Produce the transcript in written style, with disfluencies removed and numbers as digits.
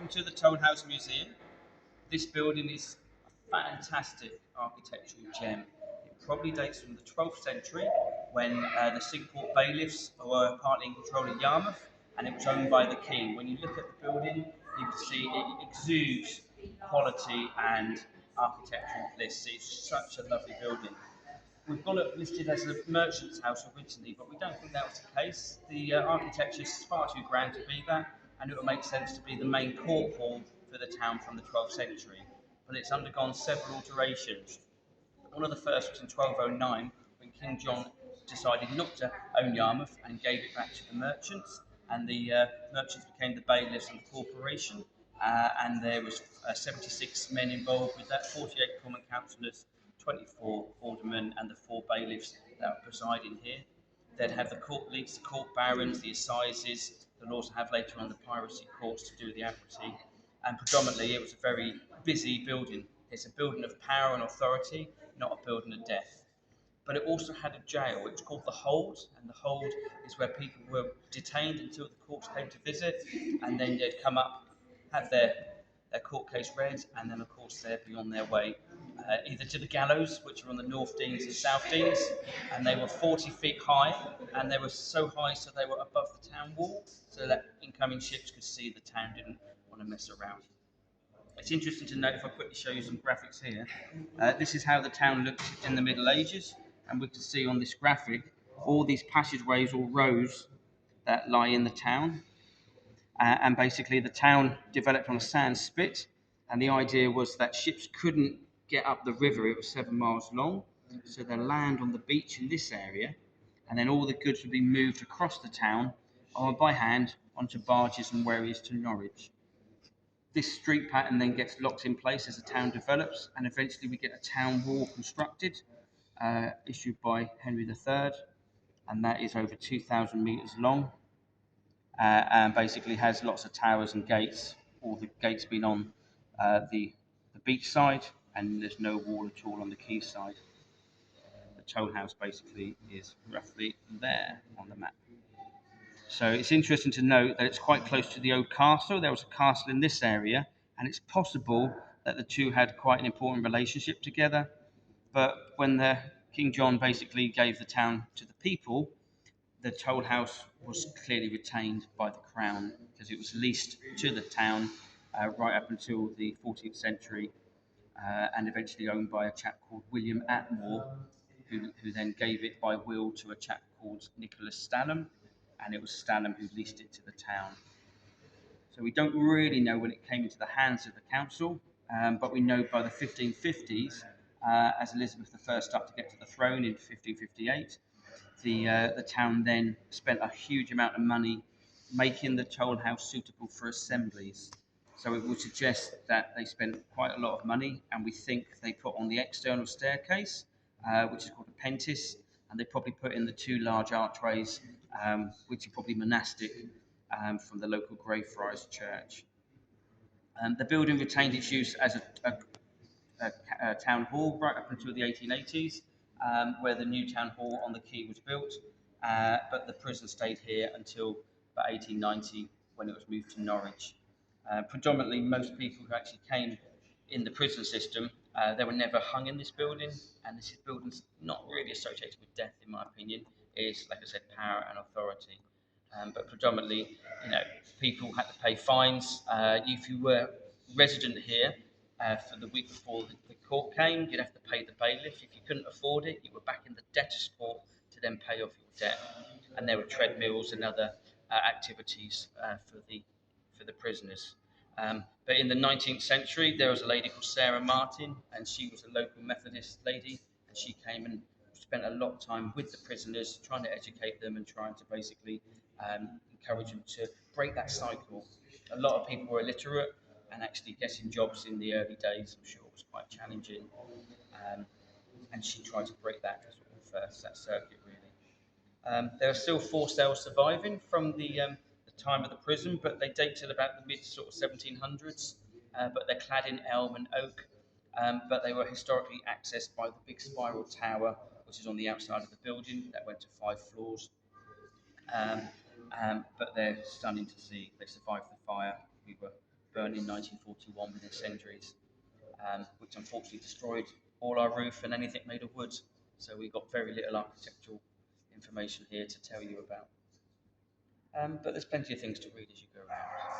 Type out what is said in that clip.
welcome to the Tolhouse Museum. This building is a fantastic architectural gem. It probably dates from the 12th century when the Cinque Port bailiffs were partly in control of Yarmouth and it was owned by the king. When you look at the building, you can see it exudes quality and architectural bliss. It's such a lovely building. We've got it listed as a merchant's house originally, but we don't think that was the case. The architecture is far too grand to be that, and it would make sense to be the main court hall for the town from the 12th century. But it's undergone several alterations. One of the first was in 1209, when King John decided not to own Yarmouth and gave it back to the merchants, and the merchants became the bailiffs and the corporation. And there was 76 men involved with that, 48 common councillors, 24 aldermen, and the 4 bailiffs that are presiding here. They'd have the court leets, the court barons, the assizes. They'll also have later on the piracy courts to do the admiralty. And predominantly, it was a very busy building. It's a building of power and authority, not a building of death. But it also had a jail. It was called the Hold, and the Hold is where people were detained until the courts came to visit, and then they'd come up, have their court case read, and then of course they'd be on their way either to the gallows, which are on the North Deans and South Deans, and they were 40 feet high, and they were so high so they were above the town wall, so that incoming ships could see the town, didn't want to mess around. It's interesting to note, if I quickly show you some graphics here, this is how the town looked in the Middle Ages, and we can see on this graphic all these passageways or roads that lie in the town. And basically the town developed on a sand spit, and the idea was that ships couldn't get up the river. It was 7 miles long, so they'd land on the beach in this area, and then all the goods would be moved across the town or by hand onto barges and wherries to Norwich. This street pattern then gets locked in place as the town develops, and eventually we get a town wall constructed, issued by Henry III, and that is over 2,000 metres long, and basically has lots of towers and gates, all the gates being on the beach side, and there's no wall at all on the quay side. The toll house basically is roughly there on the map. So it's interesting to note that it's quite close to the old castle. There was a castle in this area, and it's possible that the two had quite an important relationship together. But when the King John basically gave the town to the people, the toll house was clearly retained by the crown because it was leased to the town right up until the 14th century, and eventually owned by a chap called William Atmore, who then gave it by will to a chap called Nicholas Stalham, and it was Stalham who leased it to the town. So we don't really know when it came into the hands of the council, but we know by the 1550s, as Elizabeth I started to get to the throne in 1558, the town then spent a huge amount of money making the toll house suitable for assemblies. So it would suggest that they spent quite a lot of money, and we think they put on the external staircase, which is called a pentis, and they probably put in the 2 large archways, which are probably monastic, from the local Greyfriars Church. The building retained its use as a town hall right up until the 1880s, where the new town hall on the quay was built, but the prison stayed here until about 1890 when it was moved to Norwich. Predominantly, most people who actually came in the prison system, they were never hung in this building, and this building's not really associated with death, in my opinion. It's, like I said, power and authority. But predominantly, people had to pay fines. If you were resident here for the week before the court came, you'd have to pay the bailiff. If you couldn't afford it, you were back in the debtor's court to then pay off your debt. And there were treadmills and other activities for the prisoners. But in the 19th century, there was a lady called Sarah Martin, and she was a local Methodist lady, and she came and spent a lot of time with the prisoners, trying to educate them and trying to basically encourage them to break that cycle. A lot of people were illiterate, and actually getting jobs in the early days, I'm sure, was quite challenging. And she tried to break that circuit, really. There are still 4 cells surviving from the time of the prison, but they date till about the mid 1700s. But they're clad in elm and oak, but they were historically accessed by the big spiral tower, which is on the outside of the building, that went to 5 floors. But they're stunning to see. They survived the fire. We were burned in 1941 within centuries, which unfortunately destroyed all our roof and anything made of wood. So we've got very little architectural information here to tell you about. But there's plenty of things to read as you go around.